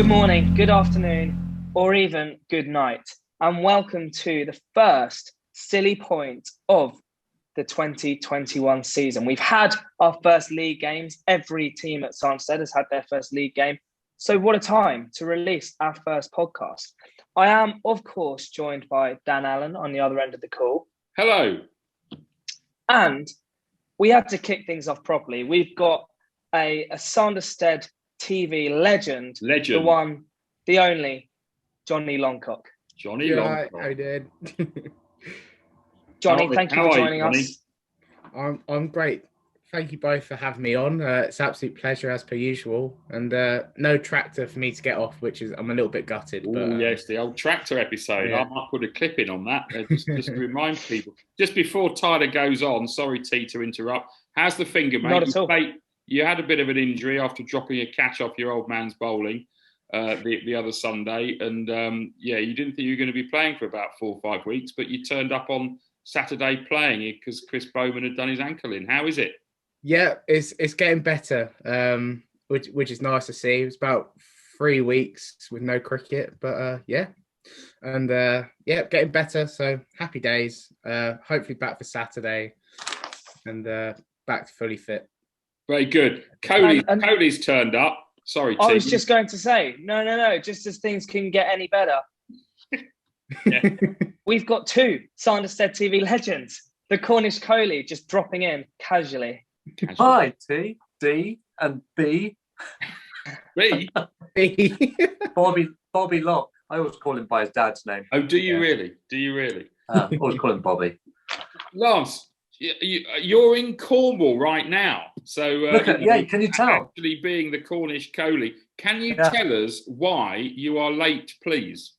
Good morning, good afternoon, or even good night, and welcome to the first silly point of the 2021 season. We've had our first league games. Every team at SANDERSTEAD has had their first league game. So what a time to release our first podcast. I am, of course, joined by Dan Allen on the other end of the call. Hello. And we had to kick things off properly. We've got a SANDERSTEAD TV legend, the one, the only, Johnny Longcock. Johnny Longcock. I did. Johnny, thank you for joining us. I'm great. Thank you both for having me on. It's an absolute pleasure as per usual. And no tractor for me to get off, which is I'm a little bit gutted. Oh, yes, the old tractor episode. Yeah. I might put a clip in on that just to remind people. Just before Tyler goes on, sorry, T, to interrupt. How's the finger, mate? Not at all. You had a bit of an injury after dropping a catch off your old man's bowling the other Sunday. And, you didn't think you were going to be playing for about 4 or 5 weeks, but you turned up on Saturday playing because Chris Bowman had done his ankle in. How is it? Yeah, it's getting better, which is nice to see. It was about 3 weeks with no cricket, but getting better. So happy days. Hopefully back for Saturday and back to fully fit. Very good. Kohli's turned up. Sorry, T. I was just going to say, no. Just as things can get any better. Yeah. We've got two SANDERSTEAD TV legends. The Cornish Kohli just dropping in casually. Hi, T, D, and B. B? Bobby Locke. I always call him by his dad's name. Oh, do you really? Do you really? Always call him Bobby. Lance, you're in Cornwall right now. So can you tell? Actually being the Cornish Kohli, can you tell us why you are late, please?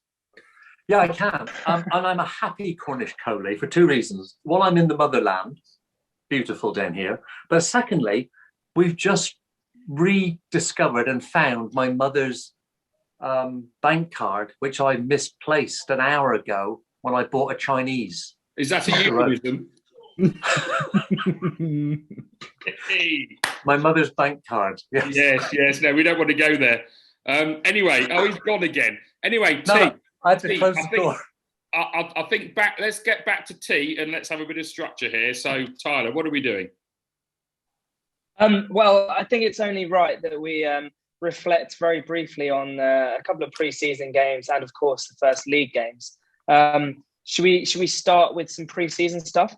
Yeah, I can. And I'm a happy Cornish Kohli for 2 reasons. One, I'm in the motherland. Beautiful down here. But secondly, we've just rediscovered and found my mother's bank card, which I misplaced an hour ago when I bought a Chinese. Is that a euphemism? My mother's bank card. Yes. No, we don't want to go there. Anyway, he's gone again. Anyway, no, T. I had to close the door. I think let's get back to T and let's have a bit of structure here. So, Tyler, what are we doing? Well, I think it's only right that we reflect very briefly on a couple of pre-season games and, of course, the first league games. Should we start with some pre-season stuff?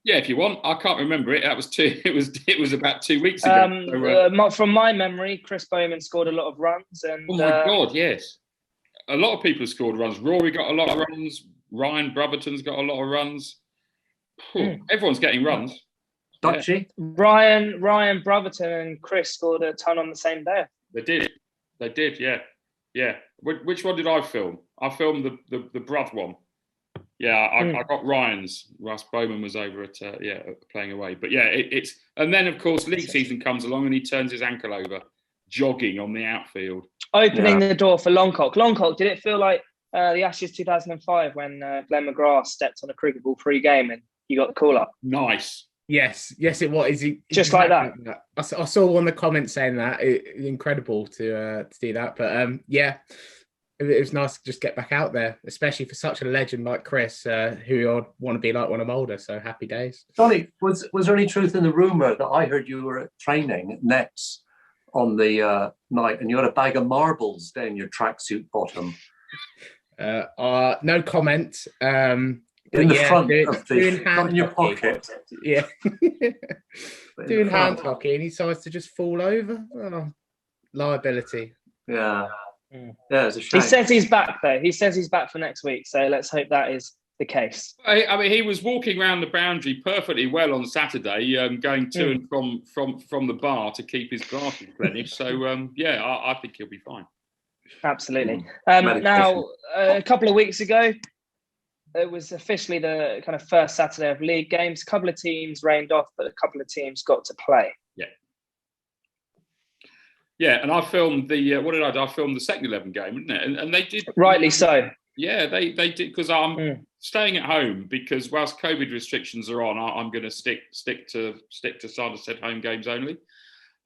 Yeah, if you want. I can't remember it. That was It was about 2 weeks ago. From my memory, Chris Bowman scored a lot of runs, and oh my God, yes. A lot of people have scored runs. Rory got a lot of runs. Ryan Brotherton's got a lot of runs. Everyone's getting runs. Dutchy. Yeah. Ryan Brotherton and Chris scored a ton on the same day. They did. Yeah. Which one did I film? I filmed the Broth one. Yeah, I got Ryan's. Russ Bowman was over at playing away. But yeah, it's and then of course league season comes along and he turns his ankle over, jogging on the outfield. Opening the door for Longcock. Longcock, did it feel like the Ashes 2005 when Glenn McGrath stepped on a cricket ball pre-game and you got the call up? Nice. Yes, it was. Just like that. I saw one of the comments saying that. Incredible to do that. But it was nice to just get back out there, especially for such a legend like Chris, who I'd want to be like when I'm older. So happy days. Johnny, was there any truth in the rumour that I heard you were at training at Nets on the night and you had a bag of marbles down your tracksuit bottom? No comment. In the front of not in your pocket. Yeah. Doing hand hockey and he decides to just fall over. Oh, liability. Yeah. Yeah, it's a shame. He says he's back though. He says he's back for next week. So let's hope that is the case. I mean, he was walking around the boundary perfectly well on Saturday, going to and from the bar to keep his glasses replenished. So I think he'll be fine. Absolutely. Now, a couple of weeks ago, it was officially the kind of first Saturday of league games. A couple of teams rained off, but a couple of teams got to play. Yeah, and I filmed what did I do? I filmed the second 11 game, didn't it? And they did. Rightly so. Yeah, they did, because I'm staying at home because whilst COVID restrictions are on, I'm going to stick to SANDERSTEAD home games only.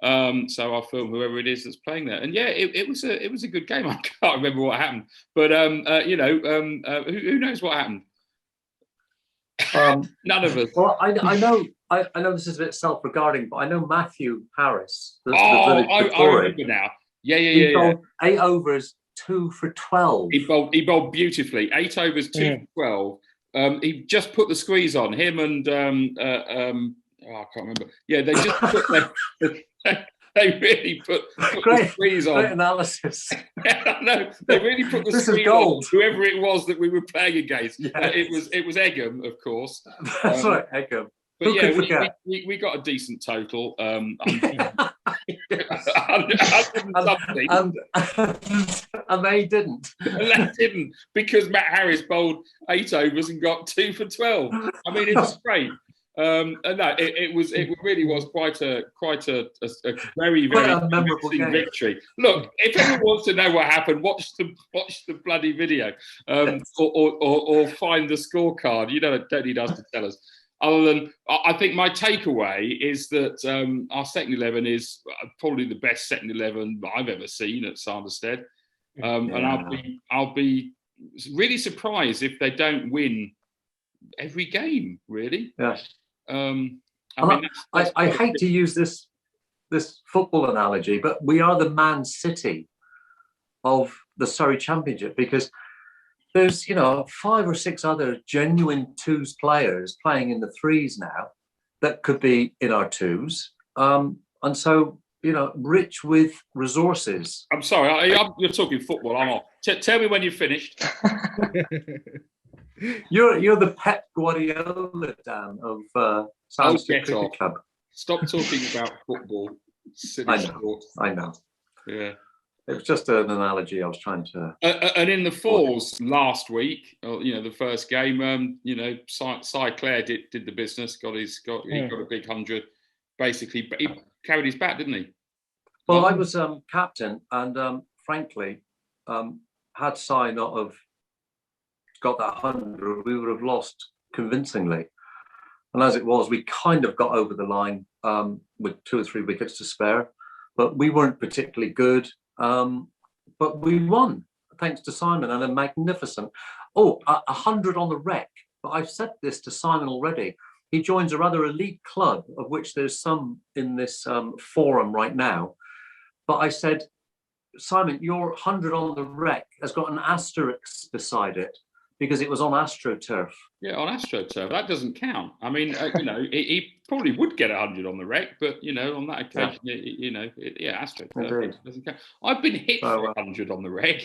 So I'll film whoever it is that's playing there. And yeah, it was a good game. I can't remember what happened, but who knows what happened? None of us. Well, I know this is a bit self-regarding, but I know Matthew Harris. I remember now. Yeah. He bowled 8 overs, 2 for 12. He bowled beautifully. 8 overs, 2 for 12. He just put the squeeze on him and I can't remember. Yeah, they just put they really put the squeeze on. Great analysis. Yeah, no, they really put the squeeze on whoever it was that we were playing against. Yes. It was Egham, of course. That's right, Egham. But yeah, we got a decent total. And they didn't. And they didn't, because Matt Harris bowled 8 overs and got 2 for 12. I mean, it was great. And no, it really was quite a very memorable victory. Look, if anyone wants to know what happened, watch the bloody video, or find the scorecard. You don't need us to tell us. Other than, I think my takeaway is that our second 11 is probably the best second 11 I've ever seen at Sanderstead, and I'll be really surprised if they don't win every game. Really, yes. I hate to use this football analogy, but we are the Man City of the Surrey Championship, because there's 5 or 6 other genuine twos players playing in the threes now that could be in our twos, and so rich with resources. I'm sorry, you're talking football. I'm off. Tell me when you've finished. You're the Pep Guardiola, Dan, of Sanderstead Cricket Club. Stop talking about football. Silly sport. I know. Yeah. It was just an analogy I was trying to. And in the fours last week, the first game, Cy Clare did the business. He got a big 100. Basically, he carried his bat, didn't he? Well, I was captain, and frankly, had Cy not have got that 100, we would have lost convincingly. And as it was, we kind of got over the line with 2 or 3 wickets to spare, but we weren't particularly good. But we won, thanks to Simon, and a magnificent 100 on the rec. But I've said this to Simon already. He joins a rather elite club, of which there's some in this forum right now. But I said, Simon, your 100 on the rec has got an asterisk beside it, because it was on AstroTurf. Yeah, on AstroTurf. That doesn't count. I mean, he probably would get 100 on the rec, but, on that occasion, AstroTurf doesn't count. I've been hit for 100 on the rec.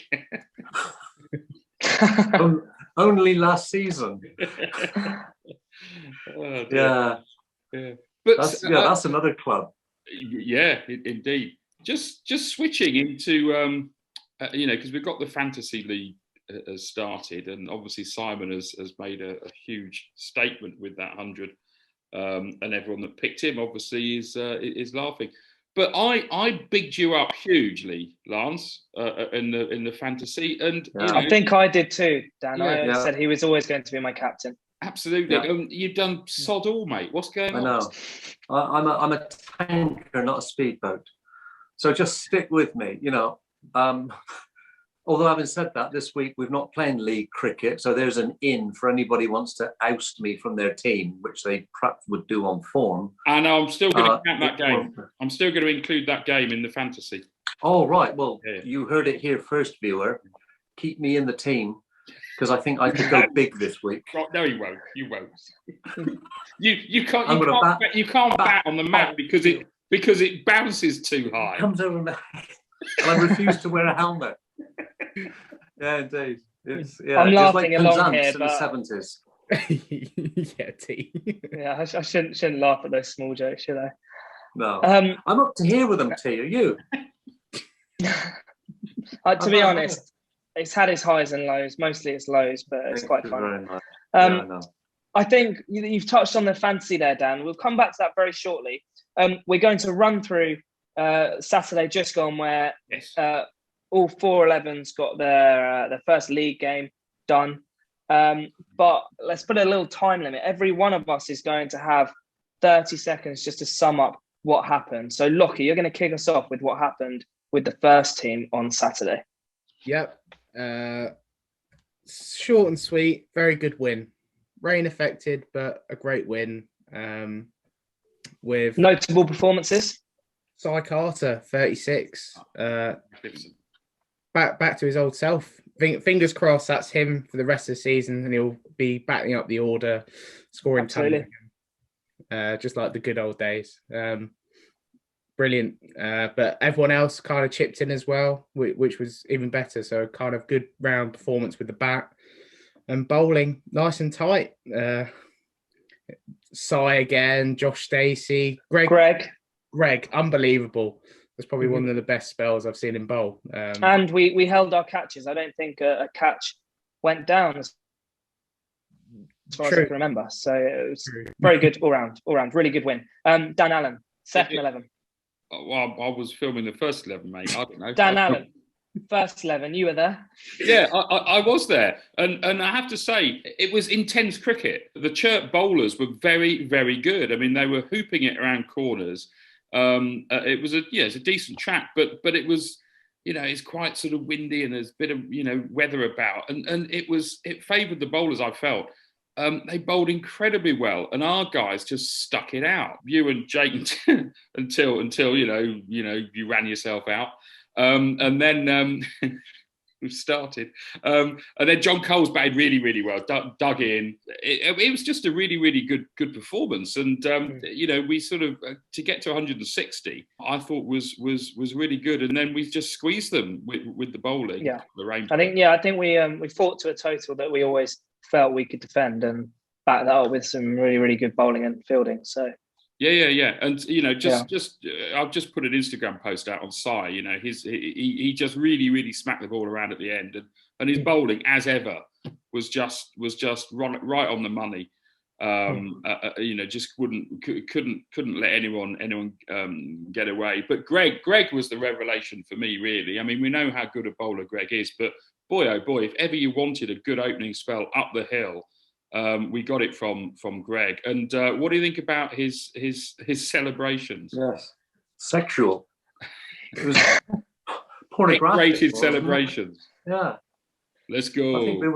Only last season. Oh, yeah. But that's another club. Yeah, indeed. Just switching into, because we've got the Fantasy League has started, and obviously Simon has made a huge statement with that 100, and everyone that picked him obviously is laughing. But I bigged you up hugely, Lance, in the fantasy, and I think I did too, Dan. I said he was always going to be my captain. Absolutely. Yeah. You've done sod all, mate. What's going on? I know. I'm a tanker, not a speedboat. So just stick with me. Although having said that, this week we've not playing league cricket, so there's an in for anybody who wants to oust me from their team, which they perhaps would do on form. And I'm still going to count that game. I'm still going to include that game in the fantasy. Oh, right. Well, You heard it here first, viewer. Keep me in the team, because I think I could go big this week. No, you won't. You won't. you can't bat on the mat because it bounces too high. It comes over my head. And I refuse to wear a helmet. Yeah, indeed. I'm laughing along here, but in the 70s. Yeah, T. Yeah, I shouldn't laugh at those small jokes, should I? No. I'm up to here with them, T. Are you? To be honest, it's had its highs and lows. Mostly it's lows, but it's quite fun. I think you've touched on the fantasy there, Dan. We'll come back to that very shortly. We're going to run through Saturday just gone, where all 4 11s got their first league game done. But let's put a little time limit. Every one of us is going to have 30 seconds just to sum up what happened. So, Lockie, you're going to kick us off with what happened with the first team on Saturday. Yep. Short and sweet, very good win. Rain affected, but a great win. With notable performances. Cy Carter, 36. Back to his old self. Fingers crossed that's him for the rest of the season, and he'll be backing up the order, scoring tons, just like the good old days. Brilliant. But everyone else kind of chipped in as well, which was even better. So kind of good round performance with the bat. And bowling, nice and tight. Cy again, Josh Stacey, Greg, unbelievable. That's probably one of the best spells I've seen in bowl. And we held our catches. I don't think a catch went down as far as I can remember. So it was very good all round, really good win. Dan Allen, second 11. Well, I was filming the first 11, mate. I don't know. Dan Allen, first 11. You were there. Yeah, I was there, and I have to say it was intense cricket. The Chirp bowlers were very, very good. I mean, they were hooping it around corners. It was it's a decent track, but it was, it's quite sort of windy and there's a bit of weather about, and it favoured the bowlers. I felt they bowled incredibly well, and our guys just stuck it out. You and Jake until you ran yourself out, and then we started, and then John Cole's batted really, really well, dug in. It was just a really, really good performance, and we sort of to get to 160, I thought was really good, and then we just squeezed them with the bowling. Yeah, the rain. I think we fought to a total that we always felt we could defend, and back that up with some really, really good bowling and fielding. So. Yeah, and I've just put an Instagram post out on Cy. He just really, really smacked the ball around at the end, and his bowling, as ever, was just right on the money. Just couldn't let anyone get away. But Greg was the revelation for me, really. I mean, we know how good a bowler Greg is, but boy, oh boy, if ever you wanted a good opening spell up the hill. We got it from Greg. And what do you think about his celebrations? Yes, sexual. It was pornographic. Rated celebrations. Yeah. Let's go. I think there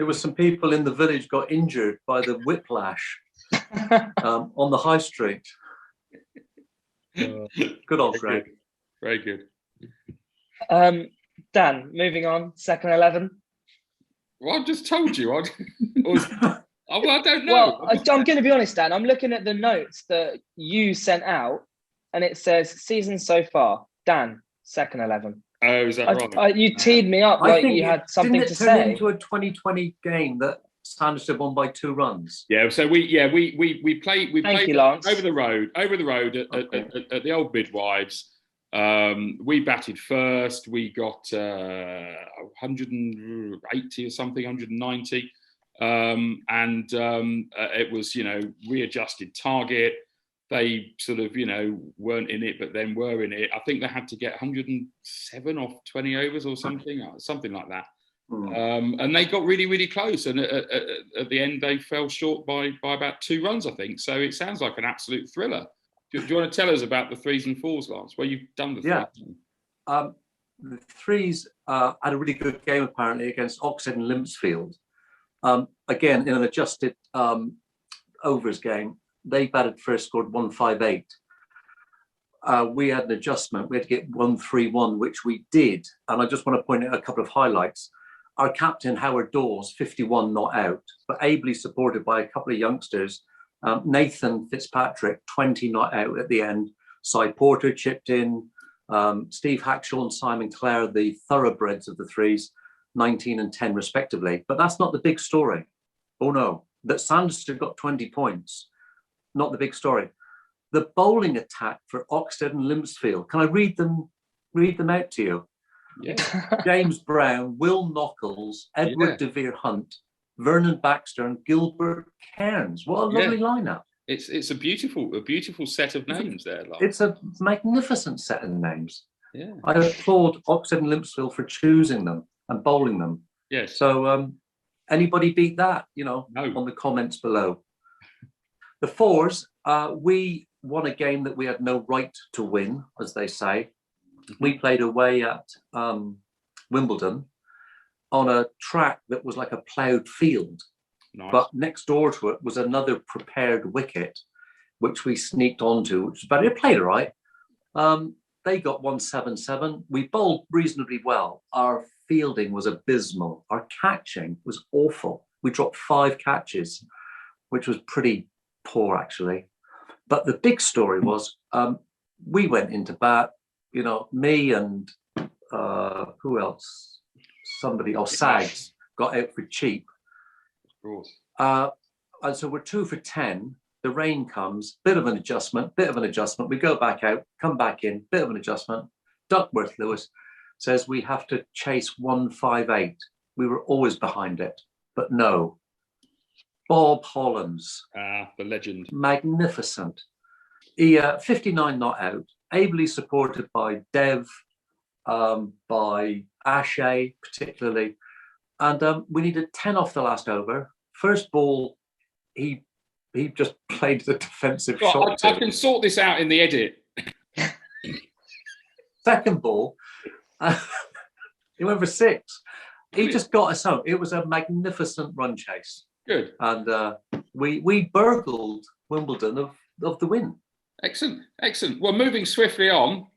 was some people in the village got injured by the whiplash on the high street. Good old Greg. Good. Very good. Dan, moving on, second 11. Well, I just told you. I don't know. Well, I'm going to be honest, Dan. I'm looking at the notes that you sent out, and it says season so far. Dan, second 11. Oh, is that right? You teed me up like you had something to say. Didn't it turn into a 2020 game that Sanderstead won by 2 runs? Yeah. So we played Lance. over the road at the old midwives. We batted first. We got 180 or something, 190, and it was readjusted target. They sort of weren't in it, but then were in it. I think they had to get 107 off 20 overs or something like that. And they got really, really close, and at the end they fell short by about 2 runs, I think. So it sounds like an absolute thriller. Do you want to tell us about the 3s and 4s, Lance? Well, you've done the 3s. Yeah. The 3s had a really good game, apparently, against Oxford and Limpsfield. Again, in an adjusted overs game, they batted first, scored 158. We had an adjustment. We had to get 131, which we did. And I just want to point out a couple of highlights. Our captain, Howard Dawes, 51 not out, but ably supported by a couple of youngsters. Nathan Fitzpatrick, 20 not out at the end. Cy Porter chipped in. Steve Hackshaw and Simon Clare, the thoroughbreds of the 3s, 19 and 10 respectively. But that's not the big story. Oh no, that Sanderstead got 20 points. Not the big story. The bowling attack for Oxted and Limpsfield. Can I read them out to you? Yeah. James Brown, Will Knuckles, Edward DeVere Hunt, Vernon Baxter, and Gilbert Cairns. What a lovely lineup! It's a beautiful set of names there. It's a magnificent set of names. Yeah, I applaud Oxted and Limpsfield for choosing them and bowling them. Yes. So anybody beat that? No. On the comments below. The 4s, won a game that we had no right to win, as they say. We played away at Wimbledon on a track that was like a ploughed field. Nice. But next door to it was another prepared wicket, which we sneaked onto, which was better. It played all right. They got 177. We bowled reasonably well. Our fielding was abysmal. Our catching was awful. We dropped 5 catches, which was pretty poor, actually. But the big story was we went into bat, you know, me and who else? Sags got out for cheap. Of course. And so we're 2 for 10. The rain comes, bit of an adjustment. We go back out, come back in, bit of an adjustment. Duckworth Lewis says we have to chase 158. We were always behind it, but no. Bob Hollands. The legend. Magnificent. He 59 not out, ably supported by Dev, by Ashe particularly. And we needed 10 off the last over. First ball, he just played the defensive shot. I can sort this out in the edit. Second ball, he went for 6. He just got us home. It was a magnificent run chase. Good. And we burgled Wimbledon of the win. Excellent. Well, moving swiftly on.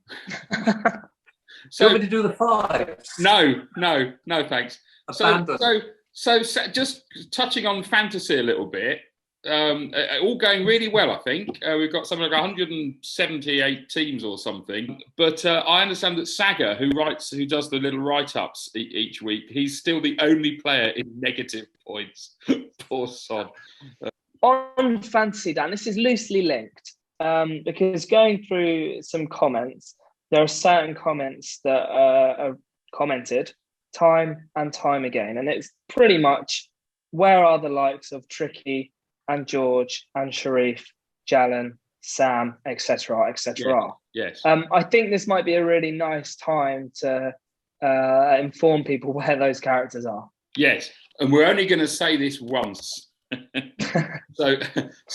So, do you want me to do the 5s? No, thanks. Abandon. So just touching on fantasy a little bit, all going really well, I think. We've got something like 178 teams or something. But I understand that Saga, who does the little write-ups each week, he's still the only player in negative points. Poor sod. On fantasy, Dan, this is loosely linked because going through some comments, there are certain comments that are commented time and time again, and it's pretty much where are the likes of Tricky and George and Sharif, Jalan, Sam, etc. Yes. I think this might be a really nice time to inform people where those characters are. Yes, and we're only going to say this once. so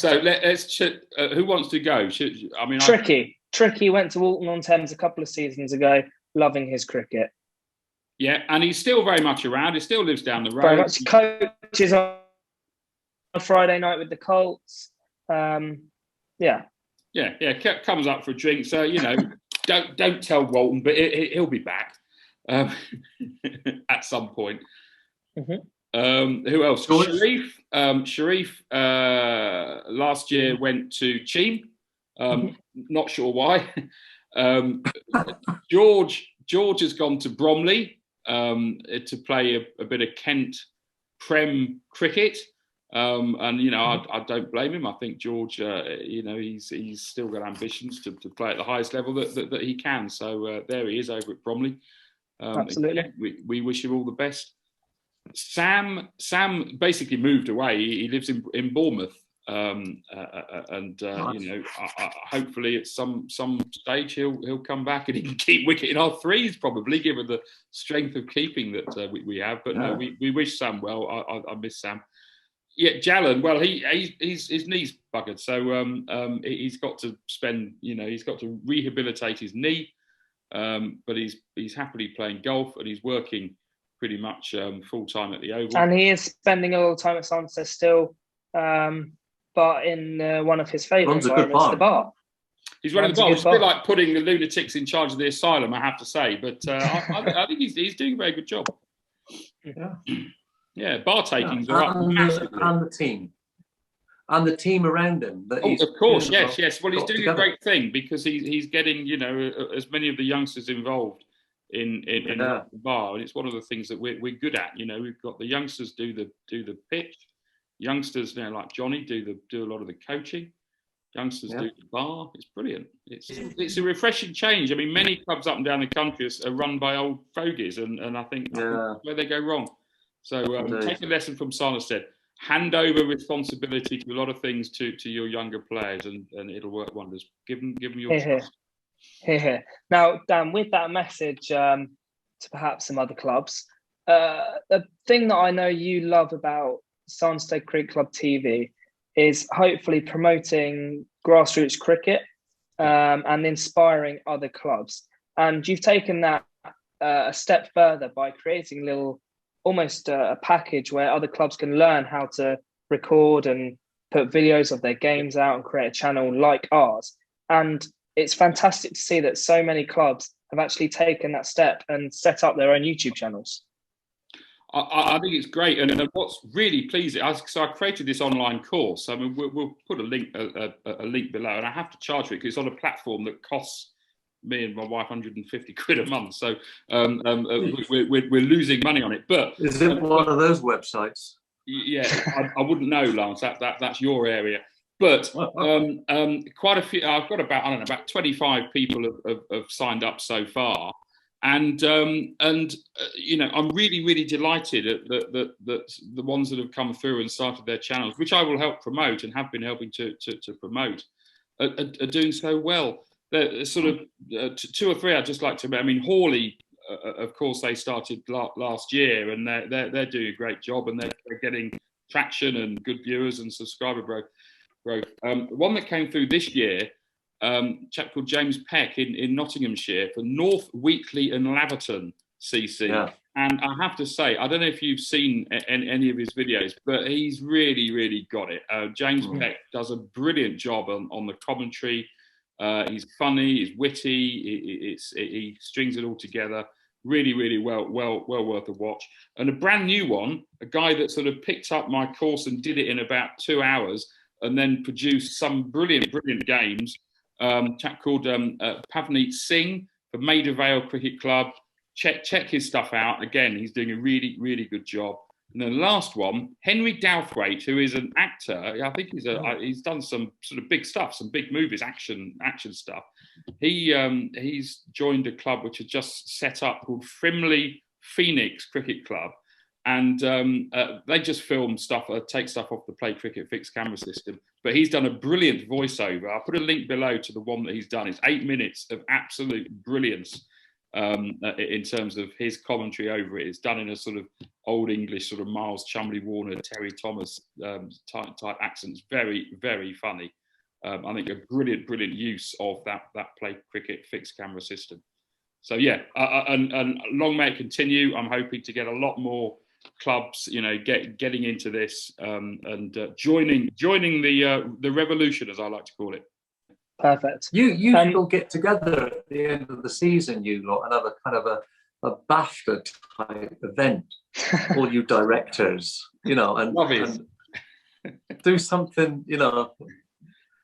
let's. Who wants to go? Tricky went to Walton-on-Thames a couple of seasons ago, loving his cricket. Yeah, and he's still very much around. He still lives down the road. Very much coaches on Friday night with the Colts. Yeah. Comes up for a drink. So don't tell Walton, but he'll be back at some point. Mm-hmm. Who else? Sharif last year went to Cheam. Not sure why. George has gone to Bromley to play a bit of Kent Prem cricket. And I don't blame him. I think George, he's still got ambitions to play at the highest level that he can. So there he is over at Bromley. Absolutely. Again, we wish him all the best. Sam basically moved away. He lives in Bournemouth, hopefully at some stage he'll come back and he can keep wicketing our threes, probably, given the strength of keeping that we have. But no, we wish Sam well. I miss Sam. Yeah, Jalan. Well, his knee's buggered, so he's got to he's got to rehabilitate his knee. But he's happily playing golf and he's working pretty much full time at the Oval. And he is spending a lot of time at Sunset still, but in one of his favourite environments, the bar. He's running the bar, which is a bit like putting the lunatics in charge of the asylum, I have to say. But I think he's doing a very good job. Yeah, bar takings are up massively. And the team around him. Of course, yes. Well, he's doing a great thing because he's getting as many of the youngsters involved in the bar, and it's one of the things that we're good at. We've got the youngsters do the pitch, youngsters like Johnny do a lot of the coaching, youngsters do the bar. It's brilliant. It's a refreshing change. I mean, many clubs up and down the country are run by old fogies, and I think that's where they go wrong. So take a lesson from SANDERSTEAD. Hand over responsibility to a lot of things to your younger players, and it'll work wonders. Give them your trust. Here. Now, Dan, with that message to perhaps some other clubs, the thing that I know you love about SANDERSTEAD Cricket Club TV is hopefully promoting grassroots cricket and inspiring other clubs. And you've taken that a step further by creating almost a package where other clubs can learn how to record and put videos of their games out and create a channel like ours. And it's fantastic to see that so many clubs have actually taken that step and set up their own YouTube channels. I think it's great, and what's really pleasing, so I created this online course. I mean, we'll put a link below, and I have to charge for it because it's on a platform that costs me and my wife 150 quid a month. So we're losing money on it. But is it one of those websites? Yeah, I wouldn't know, Lance. That's your area. But quite a few. I've got about 25 people have signed up so far. And you know, I'm really delighted that the ones that have come through and started their channels, which I will help promote and have been helping to promote, are doing so well. There's sort of 2 or 3 I'd just like to. I mean, Hawley, of course, they started last year, and they're doing a great job, and they're getting traction and good viewers and subscriber growth. The one that came through this year. Chap called James Peck in Nottinghamshire for North Weekly and Laverton CC. Yeah. And I have to say, I don't know if you've seen any of his videos, but he's really got it. James Peck does a brilliant job on the commentary. He's funny, he's witty, he strings it all together. Really well worth a watch. And a brand new one, a guy that sort of picked up my course and did it in about 2 hours and then produced some brilliant games. Chap called Pavneet Singh for Maida Vale Cricket Club. Check his stuff out. Again, he's doing a really good job. And then the last one, Henry Douthwaite, who is an actor. I think he's done some sort of big stuff, some big movies, action stuff. He's joined a club which had just set up called Frimley Phoenix Cricket Club. And they just film stuff, take stuff off the Play Cricket fixed camera system. But he's done a brilliant voiceover. I'll put a link below to the one that he's done. It's 8 minutes of absolute brilliance in terms of his commentary over it. It's done in a sort of old English, sort of Miles Chumley Warner, Terry Thomas type accents. Very funny. I think a brilliant use of that Play Cricket fixed camera system. So yeah, and long may it continue. I'm hoping to get a lot more clubs, you know, getting into this and joining the revolution, as I like to call it. Perfect. You will get together at the end of the season, you lot, and have a kind of a BAFTA type event, all you directors, you know, and do something, you know.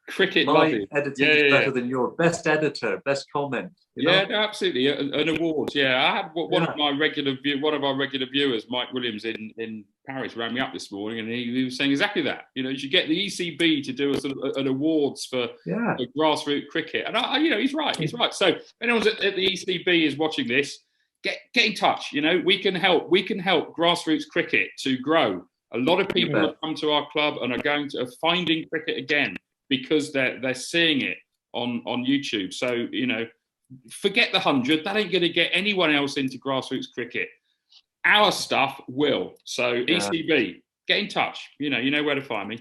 Cricket my editing is better than your best editor, best comment. You know? No, absolutely, an award. Yeah, I had one of our regular viewers, Mike Williams in Paris, rang me up this morning, and he was saying exactly that. You know, you should get the ECB to do a sort of an awards for grassroots cricket, and I, you know, he's right. So, if anyone's at the ECB is watching this, get in touch. You know, we can help grassroots cricket to grow. A lot of people have come to our club and are finding cricket again, because they're seeing it on YouTube. So, you know, forget the 100. That ain't going to get anyone else into grassroots cricket. Our stuff will. So ECB, get in touch. You know where to find me.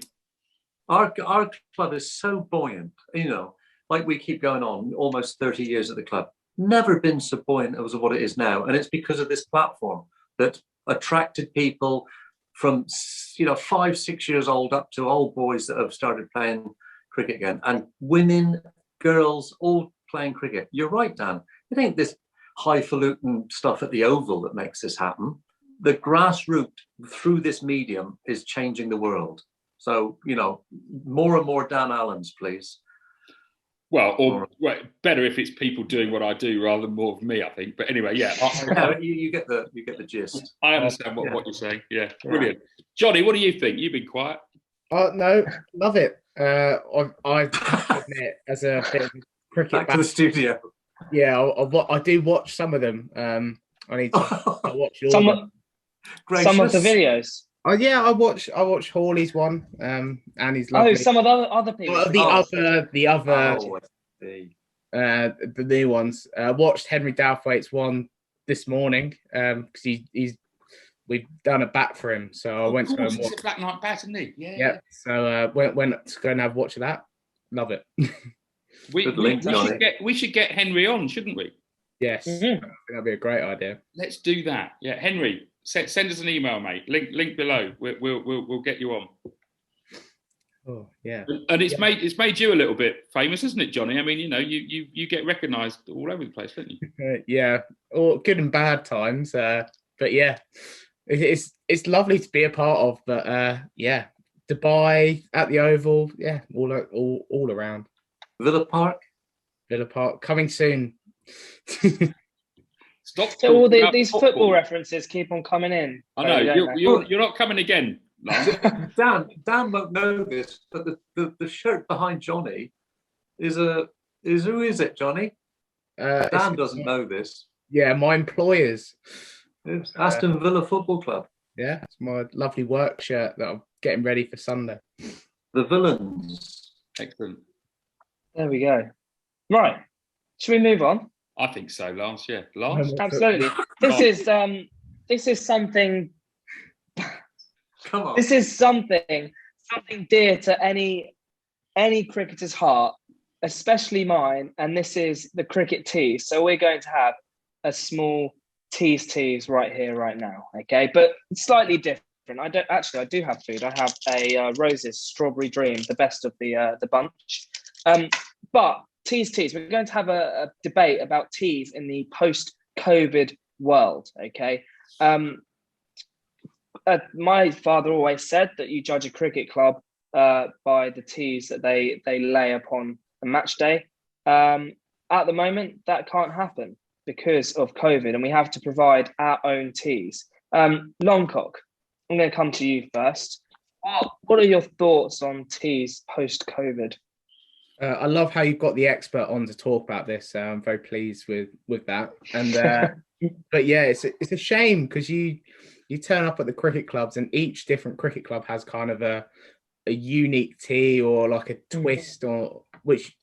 Our club is so buoyant. You know, like we keep going on, almost 30 years at the club. Never been so buoyant as what it is now. And it's because of this platform that attracted people from, 5-6 years old up to old boys that have started playing cricket again, and women, girls, all playing cricket. You're right, Dan. It ain't this highfalutin stuff at the Oval that makes this happen. The grassroots through this medium is changing the world. So, you know, more and more Dan Allens, please. Well, better if it's people doing what I do rather than more of me, I think. But anyway, you get the gist. I understand what you're saying. Yeah, brilliant. Johnny, what do you think? You've been quiet. No, love it. I admit, as a bit of cricket back to the studio. Yeah, I do watch some of them. I need to watch some of the videos. Oh yeah, I watch Hawley's one. And he's lovely. Oh, some of the other people. The new ones. Watched Henry Douthwaite's one this morning because he's we've done a bat for him, so I went to go and watch. It's a Black Knight bat, isn't he? Yeah. So went to go and have a watch of that. Love it. We should get Henry on, shouldn't we? Yes, I think that'd be a great idea. Let's do that. Yeah, Henry, send us an email, mate. Link below. We'll get you on. Oh yeah. And it's made you a little bit famous, isn't it, Johnny? I mean, you get recognised all over the place, don't you? Yeah, or good and bad times. But yeah, it's lovely to be a part of. But yeah, Dubai at the Oval, yeah, all around. Villa Park coming soon. Stop. So all these football references keep on coming in. I know you're not coming again. Dan won't know this, but the shirt behind Johnny is who is it, Johnny? Dan doesn't know this. Yeah, my employers. It's Aston Villa Football Club. Yeah, it's my lovely work shirt that I'm getting ready for Sunday. The Villains. Excellent. There we go. Right. Should we move on? I think so, Lance. Yeah, Lance. Absolutely. This is something. Come on. This is something dear to any cricketer's heart, especially mine. And this is the cricket tease. So we're going to have a small tease right here, right now. Okay, but slightly different. I do have food. I have a Rose's Strawberry Dream, the best of the bunch. But tease. We're going to have a debate about teas in the post-COVID world. Okay. My father always said that you judge a cricket club by the teas that they lay upon a match day. At the moment, that can't happen because of COVID, and we have to provide our own teas. Longcock, I'm going to come to you first. What are your thoughts on teas post-COVID? I love how you've got the expert on to talk about this. I'm very pleased with that. And but yeah, it's a shame because you turn up at the cricket clubs and each different cricket club has kind of a unique tea or like a twist, or which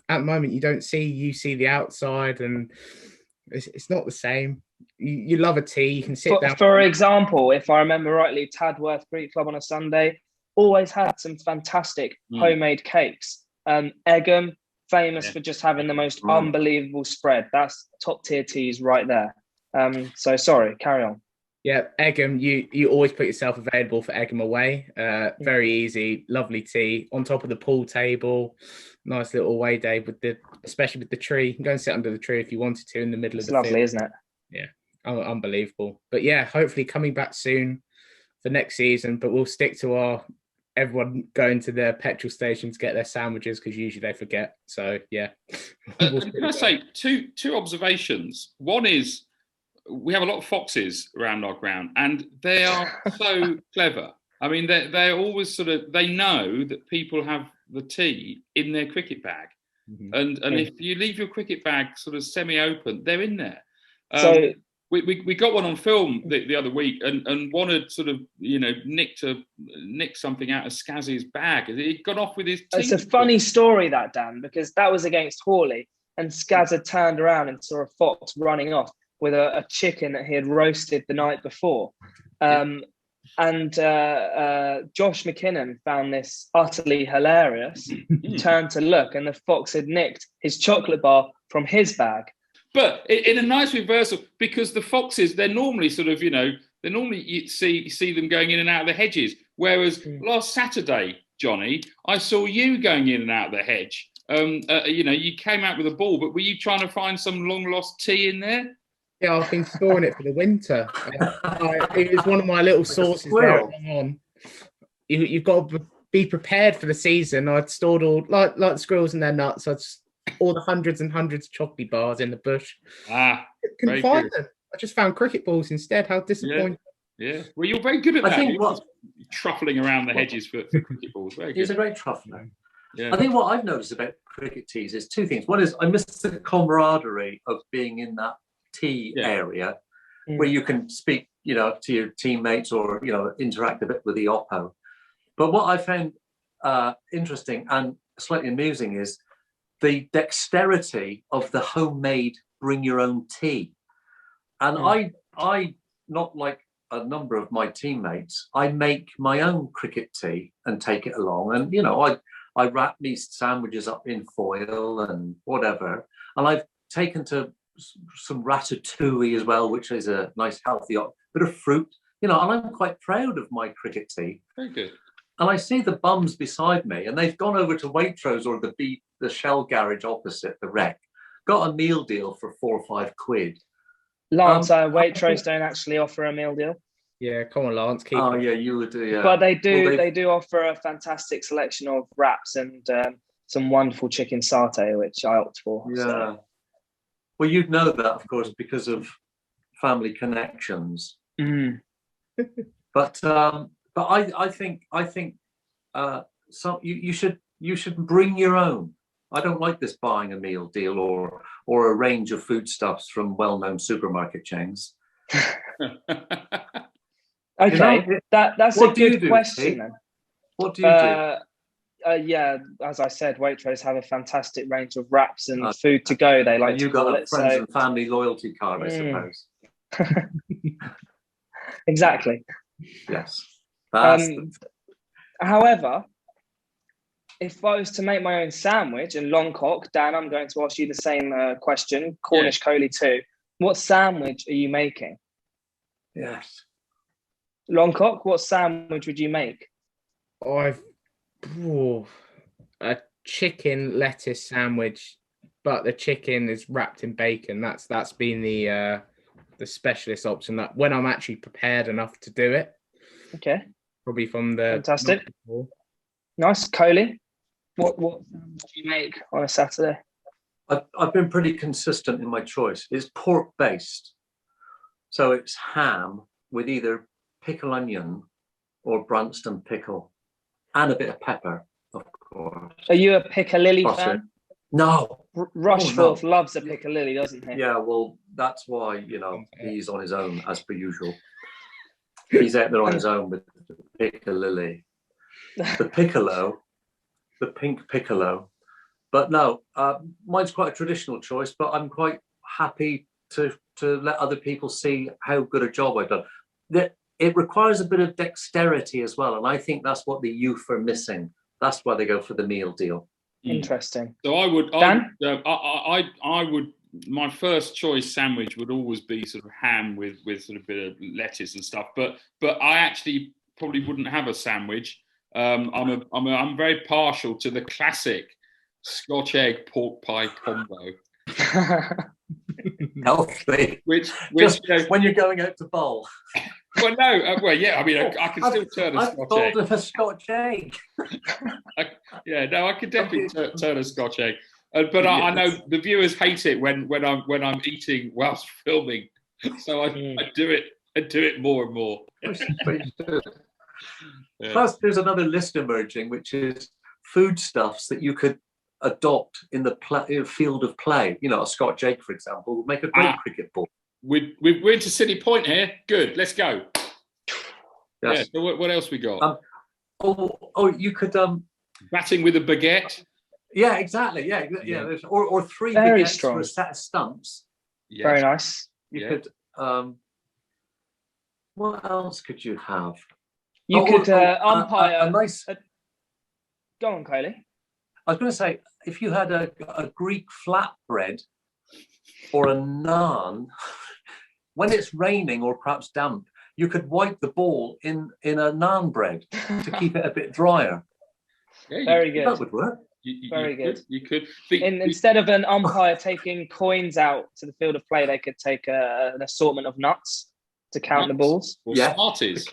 at the moment you don't see. You see the outside and it's not the same. You love a tea, you can sit down. For example, if I remember rightly, Tadworth Cricket Club on a Sunday always had some fantastic homemade cakes. Egham, famous for just having the most unbelievable spread. That's top tier teas right there. So sorry, carry on. Yeah, Egham, you always put yourself available for Egham away. Very easy, lovely tea on top of the pool table. Nice little away day especially with the tree. You can go and sit under the tree if you wanted to in the middle of the field. It's lovely, isn't it? Yeah, unbelievable. But yeah, hopefully coming back soon for next season. But we'll stick to everyone going to their petrol station to get their sandwiches because usually they forget. So yeah. Can I say two observations? One is we have a lot of foxes around our ground, and they are so clever. I mean, they're always they know that people have the tea in their cricket bag, and if you leave your cricket bag semi-open, they're in there. So we got one on film the other week, and one had nicked something out of Skazzy's bag. He'd gone off with his tea. It's a funny story, that, Dan, because that was against Hawley, and Skaz had turned around and saw a fox running off with a chicken that he had roasted the night before. And Josh McKinnon found this utterly hilarious, turned to look, and the fox had nicked his chocolate bar from his bag. But in a nice reversal, because the foxes, they're normally you see them going in and out of the hedges. Whereas last Saturday, Johnny, I saw you going in and out of the hedge. You came out with a ball, but were you trying to find some long lost tea in there? Yeah, I've been storing it for the winter. It was one of my little sources there on. You've got to be prepared for the season. I'd stored all like the squirrels and their nuts. All the hundreds and hundreds of chocolate bars in the bush. Couldn't find them. I just found cricket balls instead. How disappointing. Yeah. Well, you're very good at that. I think truffling around the hedges for cricket balls. Very good. He's a great truffler. Yeah. I think what I've noticed about cricket teas is two things. One is I miss the camaraderie of being in that tea area where you can speak, to your teammates or, interact a bit with the oppo. But what I found interesting and slightly amusing is the dexterity of the homemade bring your own tea. And I not like a number of my teammates, I make my own cricket tea and take it along. And, I wrap these sandwiches up in foil and whatever. And I've taken to some ratatouille as well, which is a nice healthy bit of fruit, and I'm quite proud of my cricket tea. Very good. And I see the bums beside me, and they've gone over to Waitrose or the Shell garage opposite the wreck, got a meal deal for £4 or £5. Lance, Waitrose don't actually offer a meal deal. Yeah, come on, Lance. Keep Oh it. yeah, you would do. Yeah, But they do. Well, they do offer a fantastic selection of wraps and some wonderful chicken satay, which I opt for. Yeah. So. Well, you'd know that, of course, because of family connections. Mm. But I think you should bring your own. I don't like this buying a meal deal or a range of foodstuffs from well-known supermarket chains. Okay, that's a good question Steve? then. What do you do? Yeah, as I said, Waitrose have a fantastic range of wraps and food to go. They like and to you call got a it. friends So and family loyalty card, I suppose. exactly. Yes. However, if I was to make my own sandwich and Longcock, Dan, I'm going to ask you the same question. Cornish Kohli too. What sandwich are you making? Yes. Longcock, what sandwich would you make? A chicken lettuce sandwich, but the chicken is wrapped in bacon. That's been the specialist option that when I'm actually prepared enough to do it. Okay. Probably from the fantastic. Nice. Kohli, what sandwich do you make on a Saturday? I've been pretty consistent in my choice. It's pork based, so it's ham with either pickle onion or Branston pickle, and a bit of pepper, of course. Are you a piccalilli fan? No. Rushforth loves a piccalilli, doesn't he? Yeah, well, that's why, he's on his own, as per usual. He's out there on his own with the piccalilli. The piccolo, the pink piccolo. But no, mine's quite a traditional choice, but I'm quite happy to let other people see how good a job I've done. It requires a bit of dexterity as well, and I think that's what the youth are missing. That's why they go for the meal deal. Interesting. So I would, Dan? I would. My first choice sandwich would always be sort of ham with sort of a bit of lettuce and stuff. But I actually probably wouldn't have a sandwich. I'm very partial to the classic Scotch egg pork pie combo. Healthy. Which when you're going out to bowl. Well, no, yeah. I mean, I can still turn a Scotch egg. Of a Scotch egg. I could definitely turn a Scotch egg. But I know the viewers hate it when I'm eating whilst filming, so I do it more and more. Plus, there's another list emerging, which is foodstuffs that you could adopt in the field of play. A Scotch egg, for example, would make a great cricket ball. We're into City Point here. Good, let's go. Yes. Yeah. So what else we got? You could batting with a baguette. Yeah, exactly. Yeah. Or three very baguettes strong for a set of stumps. Yes. Very nice. You could. What else could you have? You could umpire a nice. Go on, Kohli. I was going to say, if you had a Greek flatbread or a naan, when it's raining or perhaps damp, you could wipe the ball in a naan bread to keep it a bit drier. Yeah, very good. That would work. Very good. You could. Instead of an umpire taking coins out to the field of play, they could take an assortment of nuts to count the balls. Or Smarties.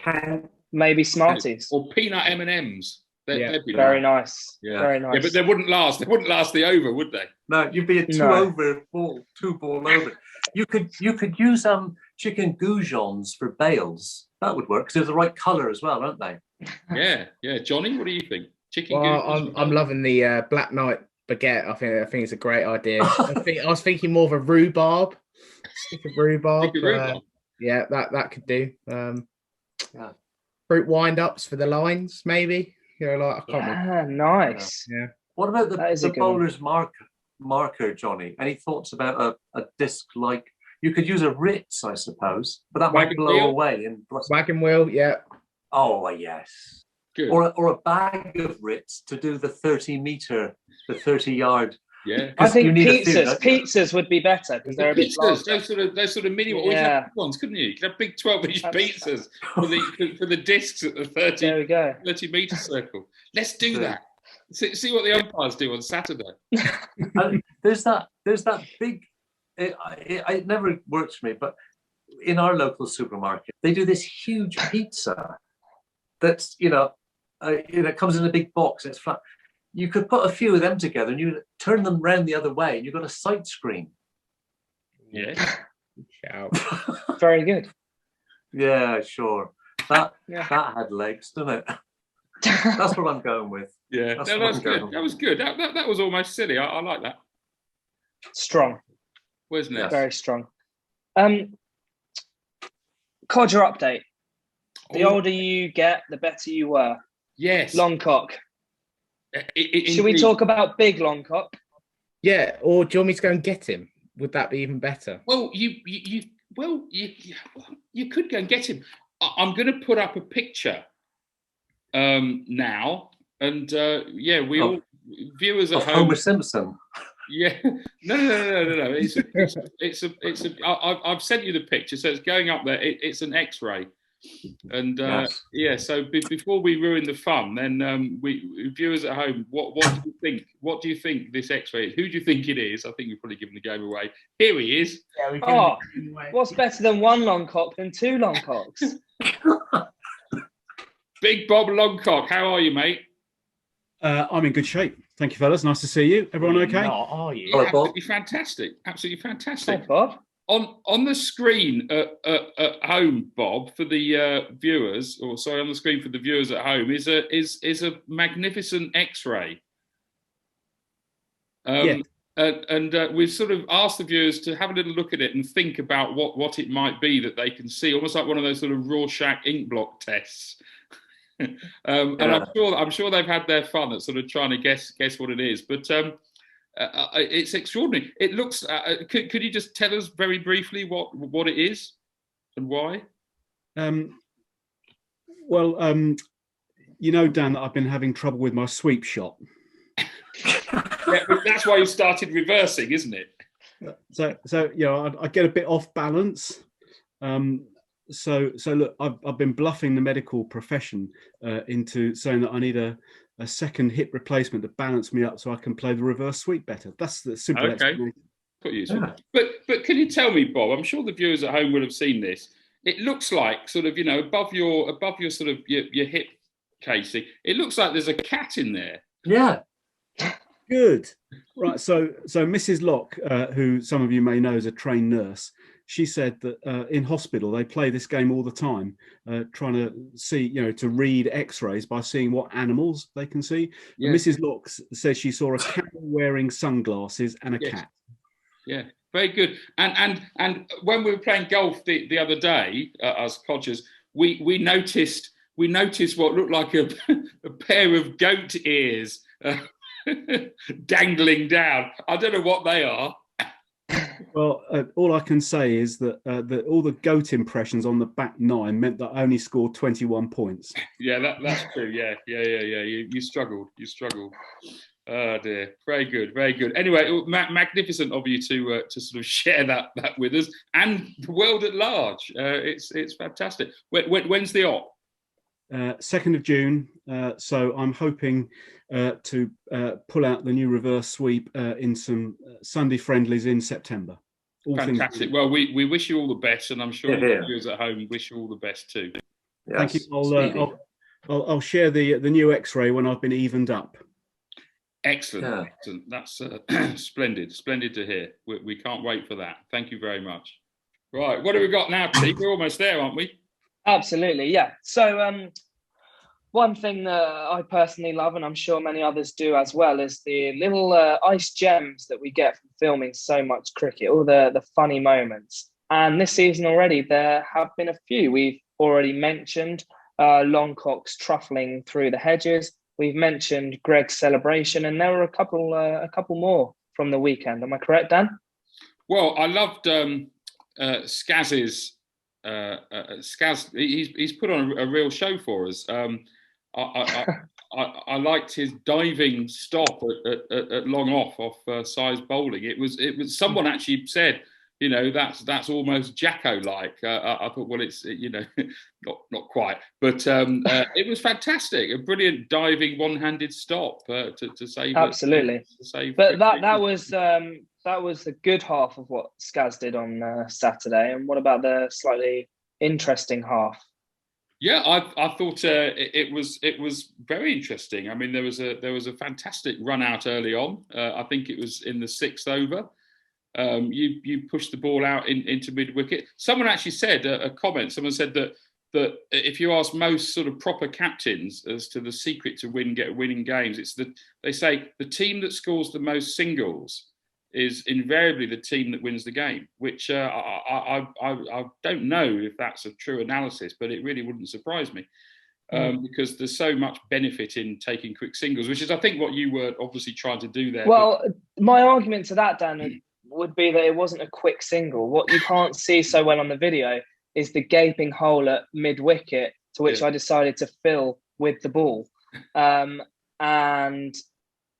Maybe Smarties. Or peanut M&Ms. They'd be very nice. Yeah. Very nice. Yeah, but they wouldn't last. They wouldn't last the over, would they? No, you'd be a two ball over. You could use chicken goujons for bales. That would work because they're the right colour as well, aren't they? Yeah. Johnny, what do you think? Chicken goujons. I'm loving the Black Knight baguette. I think it's a great idea. I was thinking more of a rhubarb. Stick of rhubarb. Yeah, that could do. Fruit wind-ups for the lines, maybe. I can't remember. Nice. Yeah. What about the bowler's marker, Johnny? Any thoughts about a disc like? You could use a Ritz, I suppose, but that might Wagon blow wheel? away. And Wagon wheel, yeah. oh yes, Good. or a bag of Ritz to do the 30-yard. Yeah. I think you need a few, don't you? pizzas would be better because they're a bit Pizzas, larger. those sort of mini ones. You Yeah. could have big ones, couldn't you? You could have big 12-inch That's- pizzas for the discs at the 30 There we go. meter circle. Let's do that. See what the umpires do on Saturday. And there's that big. It never works for me, but in our local supermarket, they do this huge pizza. That's it comes in a big box. It's flat. You could put a few of them together and you turn them round the other way, and you've got a sight screen. Yeah. Ciao. Very good. Yeah, sure. That Yeah. had legs, didn't it? That's what I'm going with. Yeah. That's No, what that's I'm good. going That was good. That was almost silly. I like that. Strong. Where's next? Very strong. Codger update. The Oh. older you get, the better you were. Yes. Longcock. Should we Indeed. talk about big Longcock? Yeah, or do you want me to go and get him? Would that be even better? Well, you could go and get him. I'm going to put up a picture now, and we all viewers at Of home. Homer Simpson. Yeah, no. I've sent you the picture, so it's going up there. It's an X-ray, and Yes. So before we ruin the fun, then viewers at home, what do you think? What do you think this X-ray is? Who do you think it is? I think we've probably given the game away. Here he is. Yeah, Oh, what's better than one Longcock than two Longcocks? Big Bob Longcock. How are you, mate? I'm in good shape. Thank you, fellas. Nice to see you. Everyone okay? Not, are you? Hello, Bob. Absolutely fantastic. Absolutely Hey, fantastic. Bob. On the screen at home, Bob, for the viewers, on the screen for the viewers at home, is a magnificent X-ray. Yeah. And we've sort of asked the viewers to have a little look at it and think about what it might be that they can see, almost like one of those sort of Rorschach ink block tests. And I'm sure they've had their fun at sort of trying to guess what it is, but it's extraordinary. It looks. Could you just tell us very briefly what it is and why? Well, you know, Dan, that I've been having trouble with my sweep shot. Yeah, that's why you started reversing, isn't it? So I get a bit off balance. So look, I've been bluffing the medical profession into saying that I need a second hip replacement to balance me up so I can play the reverse sweep better. That's the simple explanation. Quite useful. But can you tell me, Bob? I'm sure the viewers at home will have seen this. It looks like sort of above your sort of your hip casing. It looks like there's a cat in there. Yeah. Good. Right. So Mrs. Locke, who some of you may know is a trained nurse, she said that in hospital they play this game all the time, trying to see, to read X-rays by seeing what animals they can see. Yeah. And Mrs. Locke says she saw a cat wearing sunglasses and a cat. Yeah, very good. And when we were playing golf the other day, as codgers, we noticed what looked like a pair of goat ears dangling down. I don't know what they are. Well, all I can say is that all the goat impressions on the back nine meant that I only scored 21 points. Yeah, that's true. Yeah. You struggled. Oh dear. Very good. Anyway, magnificent of you to sort of share that with us and the world at large. It's fantastic. When's the op? 2nd of June. So I'm hoping to pull out the new reverse sweep in some Sunday friendlies in September. All Fantastic. Well, we wish you all the best, and I'm sure the viewers at home wish you all the best too. Yes. Thank you. I'll share the new X-ray when I've been evened up. Excellent. Yeah. Excellent. That's splendid to hear. We can't wait for that. Thank you very much. Right, what have we got now, Pete? We're almost there, aren't we? Absolutely, yeah. So one thing that I personally love, and I'm sure many others do as well, is the little ice gems that we get from filming so much cricket, all the funny moments. And this season already, there have been a few. We've already mentioned Longcock's truffling through the hedges. We've mentioned Greg's celebration, and there were a couple more from the weekend. Am I correct, Dan? Well, I loved Skaz's Skaz. He's put on a real show for us. I liked his diving stop at long off size bowling. It was someone actually said, you know, that's almost Jacko-like. I thought, well, it's, you know, not quite, but it was fantastic. A brilliant diving one-handed stop to save. Absolutely. But that was the good half of what Skaz did on Saturday. And what about the slightly interesting half? Yeah, I thought it was very interesting. I mean, there was a fantastic run out early on. I think it was in the 6th over. You pushed the ball out into mid wicket. Someone actually said a comment. Someone said that if you ask most sort of proper captains as to the secret to winning games, it's that they say the team that scores the most singles is invariably the team that wins the game. Which I don't know if that's a true analysis, but it really wouldn't surprise me. Because there's so much benefit in taking quick singles, which is, I think, what you were obviously trying to do there. Well, my argument to that, Dan, would be that it wasn't a quick single. What you can't see so well on the video is the gaping hole at mid-wicket, to which I decided to fill with the ball. And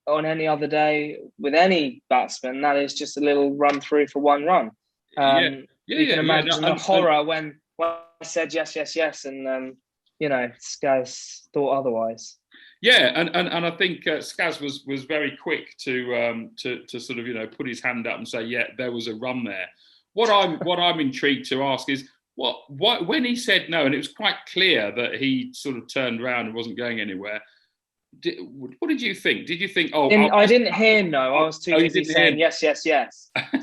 on any other day, with any batsman, that is just a little run through for one run. You can imagine the horror when I said yes, and you know, Skaz thought otherwise. Yeah, and I think Skaz was very quick to sort of, you know, put his hand up and say, yeah, there was a run there. What I'm intrigued to ask is what when he said no, and it was quite clear that he sort of turned around and wasn't going anywhere. What did you think? Did you think, I didn't hear no. I was too busy saying yes.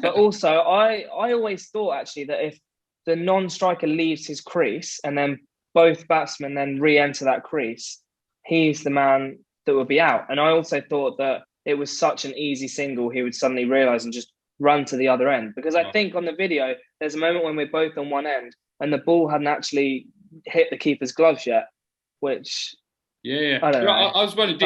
But also, I always thought actually that if the non-striker leaves his crease and then both batsmen then re-enter that crease, he's the man that would be out. And I also thought that it was such an easy single, he would suddenly realise and just run to the other end. Because I think on the video, there's a moment when we're both on one end and the ball hadn't actually hit the keeper's gloves yet, which... Yeah. I don't know. I was wondering,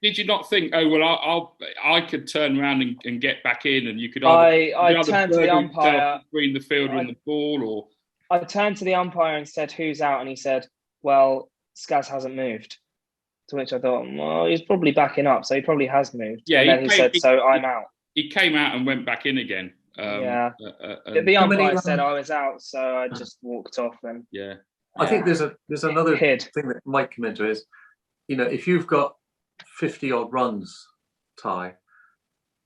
did you not think, I could turn around and get back in, and you could I turned to the umpire between the fielder and the ball, or... I turned to the umpire and said, who's out? And he said, well, Skaz hasn't moved. To which I thought, well, he's probably backing up, so he probably has moved. Yeah, and then he said, so I'm out. He came out and went back in again. The umpire said I was out, so I just walked off. And I think there's another thing that might come into it is, you know, if you've got 50 odd runs, Ty,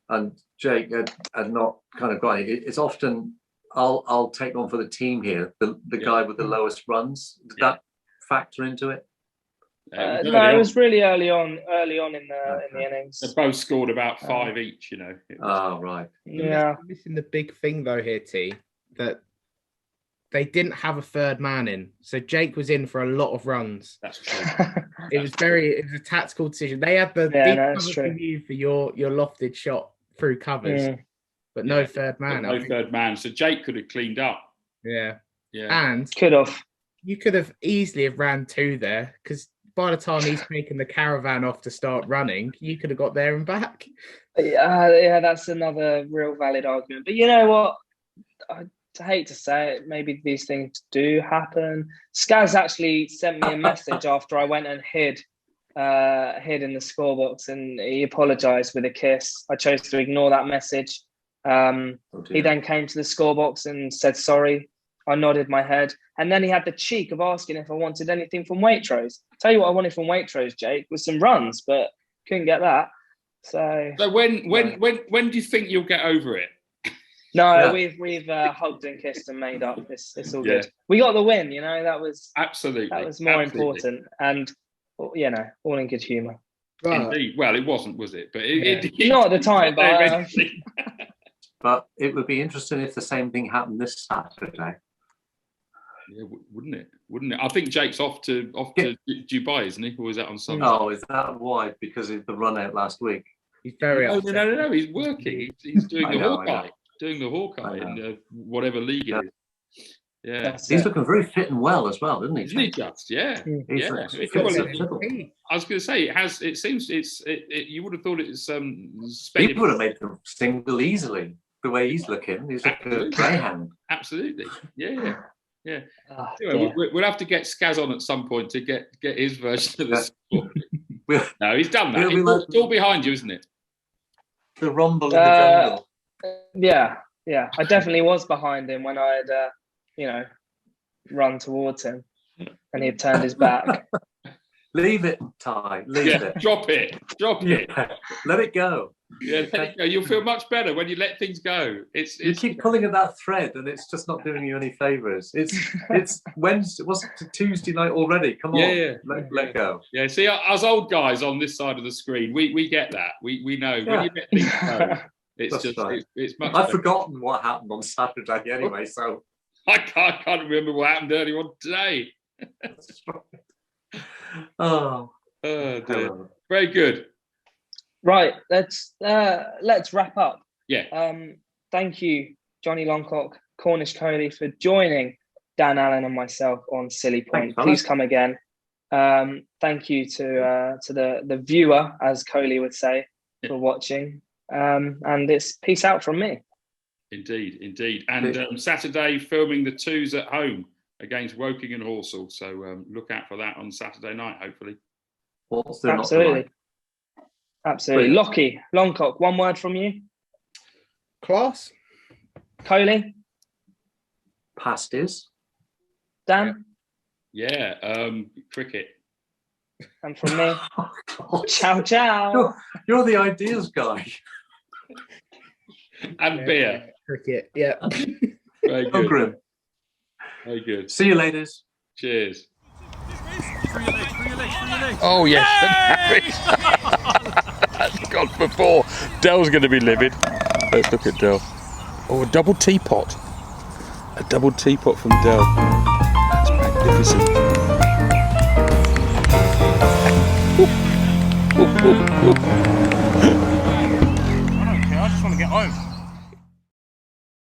and Jake had not kind of got it, it's often I'll take one for the team here, the guy with the lowest runs. Did that factor into it? No, it was really early on in the innings. They both scored about 5 each, you know. Right. Yeah. You're missing the big thing though here, T, that they didn't have a third man in. So Jake was in for a lot of runs. That's true. It was a tactical decision. They had the deep cover for you for your lofted shot through covers, but no third man. No third man. So Jake could have cleaned up. Yeah. And you could have easily have ran 2 there, because by the time he's taken the caravan off to start running, you could have got there and back. Yeah, that's another real valid argument. But you know what? I hate to say it, maybe these things do happen. Skaz actually sent me a message after I went and hid in the scorebox, and he apologised with a kiss. I chose to ignore that message. He then came to the scorebox and said sorry. I nodded my head, and then he had the cheek of asking if I wanted anything from Waitrose. Tell you what I wanted from Waitrose, Jake, was some runs, but couldn't get that. So when do you think you'll get over it? No, we've hugged and kissed and made up. It's all good. We got the win, you know. That was more important, and you know, all in good humour. Indeed. Well, it wasn't, was it? But not at the time. But it would be interesting if the same thing happened this Saturday. Yeah, wouldn't it? I think Jake's off to Dubai, isn't he? Or is that on Sunday? Oh, is that why? Because of the run out last week. He's very upset. No. He's working. He's doing the Hawkeye. Doing the Hawkeye in whatever league it is. Yeah, he's looking very fit and well as well, isn't he? Isn't he just? Yeah. I was going to say it seems you would have thought it's he would have made them single easily. the way he's looking. He's like a Absolutely. greyhound. Absolutely. Yeah. Oh, Anyway, dear. we'll have to get Skaz on at some point to get his version of the Yeah. story. No, he's done that. It'll be It's all behind you, isn't it? The rumble in the jungle. Yeah. I definitely was behind him when I had, run towards him, and he had turned his back. Leave it, Ty. Leave it. Drop it. Yeah. Let it go. Yeah, let it go. You'll feel much better when you let things go. You keep pulling at that thread, and it's just not doing you any favors. It's Wednesday. What's it, Tuesday night already? Come on, Yeah. Let go. Yeah, see, us old guys on this side of the screen, we get that. We know when you let things go. It's That's just right. it's much. I've better. forgotten what happened on Saturday anyway. So I can't remember what happened earlier on today. that's right. Oh, dear. hello. Very good. Right, let's wrap up. Yeah. Thank you, Johnny Longcock, Cornish Kohli, for joining Dan Allen and myself on Silly Point. Thanks, Please come again. Thank you to the viewer, as Kohli would say, for watching. And it's peace out from me. Indeed. And Saturday, filming the twos at home against Woking and Horsell. So look out for that on Saturday night, hopefully. What's there not to like? Absolutely. Lockie, Longcock, one word from you. Class. Kohli, Pasties. Dan, Yeah. Cricket. and from me, Oh, God. ciao. You're the ideas guy. And beer. Cricket. Yeah. Very Oh, good. grim. Very good. See you, ladies. Cheers. Oh yes, that's gone for 4. Dell's going to be livid. Let's look at Dell. Oh, a double teapot. A double teapot from Dell. That's magnificent. I don't care, I just want to get home.